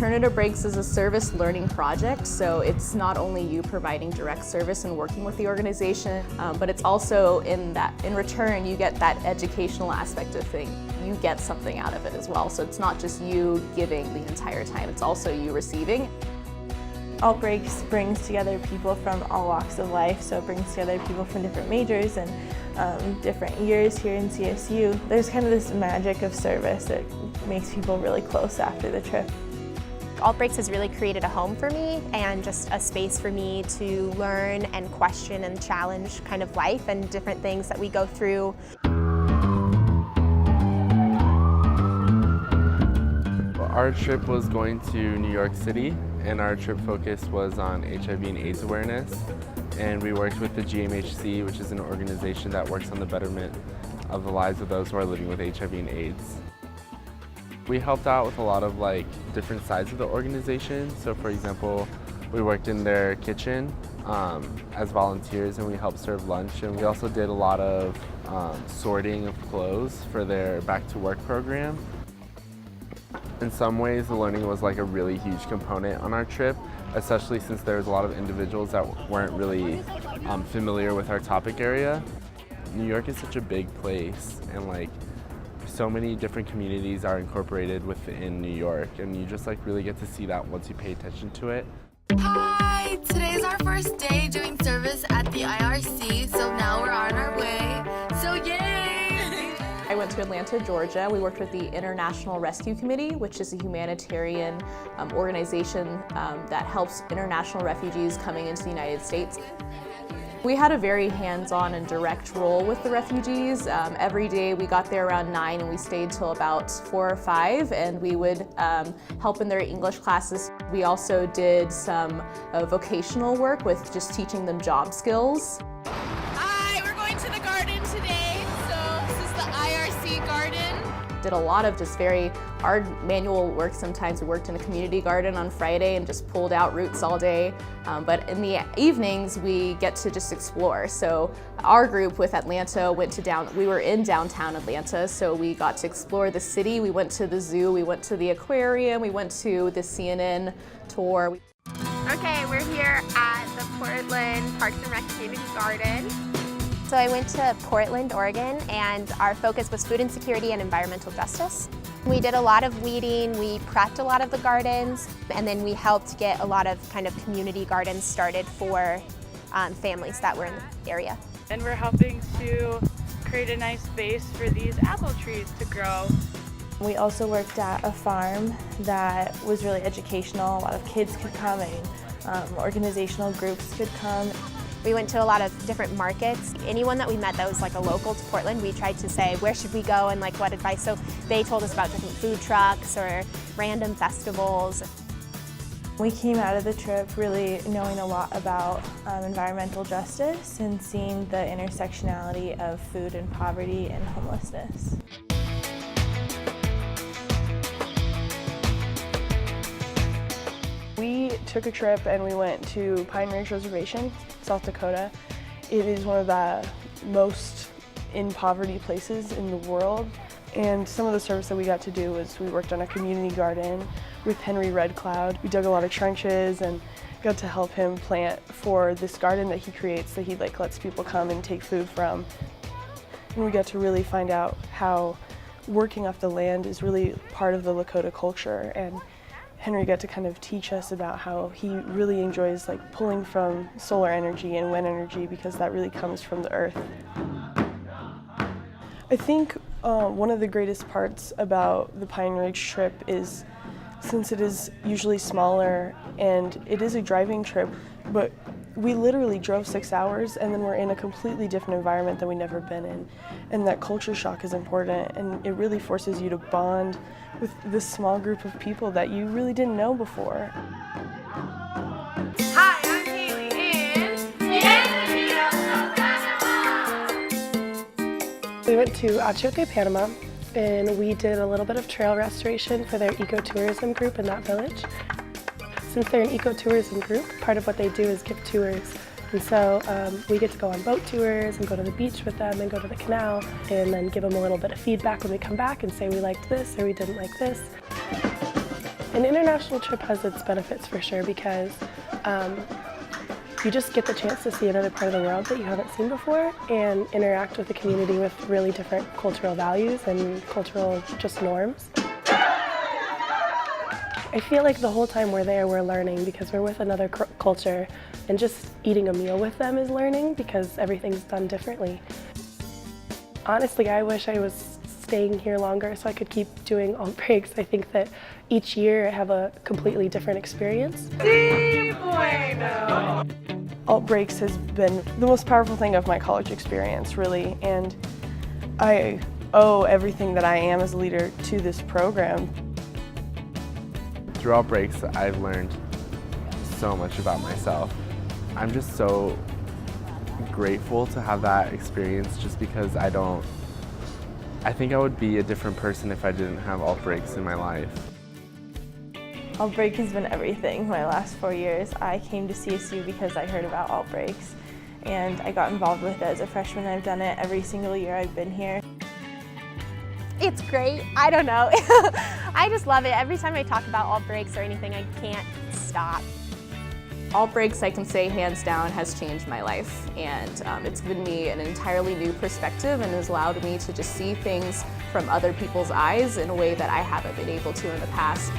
Alternative Breaks is a service learning project, so it's not only you providing direct service and working with the organization, but it's also in return you get that educational aspect of things. You get something out of it as well, so it's not just you giving the entire time, it's also you receiving. Alt Breaks brings together people from all walks of life, so it brings together people from different majors and different years here in CSU. There's kind of this magic of service that makes people really close after the trip. Alt Breaks has really created a home for me and just a space for me to learn and question and challenge kind of life and different things that we go through. Our trip was going to New York City, and our trip focus was on HIV and AIDS awareness. And we worked with the GMHC, which is an organization that works on the betterment of the lives of those who are living with HIV and AIDS. We helped out with a lot of different sides of the organization. So for example, we worked in their kitchen as volunteers, and we helped serve lunch. And we also did a lot of sorting of clothes for their back to work program. In some ways, the learning was a really huge component on our trip, especially since there was a lot of individuals that weren't really familiar with our topic area. New York is such a big place, and so many different communities are incorporated within New York, and you just really get to see that once you pay attention to it. Hi! Today's our first day doing service at the IRC, so now we're on our way. So yay! I went to Atlanta, Georgia. We worked with the International Rescue Committee, which is a humanitarian organization that helps international refugees coming into the United States. We had a very hands-on and direct role with the refugees. Every day we got there around 9 and we stayed till about 4 or 5, and we would help in their English classes. We also did some vocational work with just teaching them job skills. Hi, we're going to the garden today. So this is the IRC garden. Did a lot of just very hard manual work. Sometimes we worked in a community garden on Friday and just pulled out roots all day. But in the evenings, we get to just explore. So our group with Atlanta we were in downtown Atlanta, so we got to explore the city. We went to the zoo, we went to the aquarium, we went to the CNN tour. Okay, we're here at the Portland Parks and Rec Community Garden. So I went to Portland, Oregon, and our focus was food insecurity and environmental justice. We did a lot of weeding, we prepped a lot of the gardens, and then we helped get a lot of kind of community gardens started for families that were in the area. And we're helping to create a nice space for these apple trees to grow. We also worked at a farm that was really educational. A lot of kids could come and organizational groups could come. We went to a lot of different markets. Anyone that we met that was a local to Portland, we tried to say, where should we go and what advice? So they told us about different food trucks or random festivals. We came out of the trip really knowing a lot about environmental justice and seeing the intersectionality of food and poverty and homelessness. We took a trip and we went to Pine Ridge Reservation, South Dakota. It is one of the most in poverty places in the world. And some of the service that we got to do was we worked on a community garden with Henry Red Cloud. We dug a lot of trenches and got to help him plant for this garden that he creates that he lets people come and take food from. And we got to really find out how working off the land is really part of the Lakota culture. And Henry got to kind of teach us about how he really enjoys pulling from solar energy and wind energy because that really comes from the earth. I think one of the greatest parts about the Pine Ridge trip is, since it is usually smaller and it is a driving trip, but we literally drove 6 hours and then we're in a completely different environment than we've never been in. And that culture shock is important, and it really forces you to bond with this small group of people that you really didn't know before. Hi, I'm Haley, and we went to Achoque, Panama, and we did a little bit of trail restoration for their ecotourism group in that village. Since they're an ecotourism group, part of what they do is give tours. And so we get to go on boat tours and go to the beach with them and go to the canal and then give them a little bit of feedback when we come back and say we liked this or we didn't like this. An international trip has its benefits for sure because you just get the chance to see another part of the world that you haven't seen before and interact with a community with really different cultural values and cultural just norms. I feel like the whole time we're there, we're learning because we're with another culture, and just eating a meal with them is learning because everything's done differently. Honestly, I wish I was staying here longer so I could keep doing alt breaks. I think that each year I have a completely different experience. Alt breaks has been the most powerful thing of my college experience, really, and I owe everything that I am as a leader to this program. Through alt breaks, I've learned so much about myself. I'm just so grateful to have that experience just because I think I would be a different person if I didn't have alt breaks in my life. Alt break has been everything my last 4 years. I came to CSU because I heard about alt breaks, and I got involved with it as a freshman. I've done it every single year I've been here. It's great. I don't know. I just love it. Every time I talk about alt breaks or anything, I can't stop. Alt breaks, I can say hands down, has changed my life, and it's given me an entirely new perspective and has allowed me to just see things from other people's eyes in a way that I haven't been able to in the past.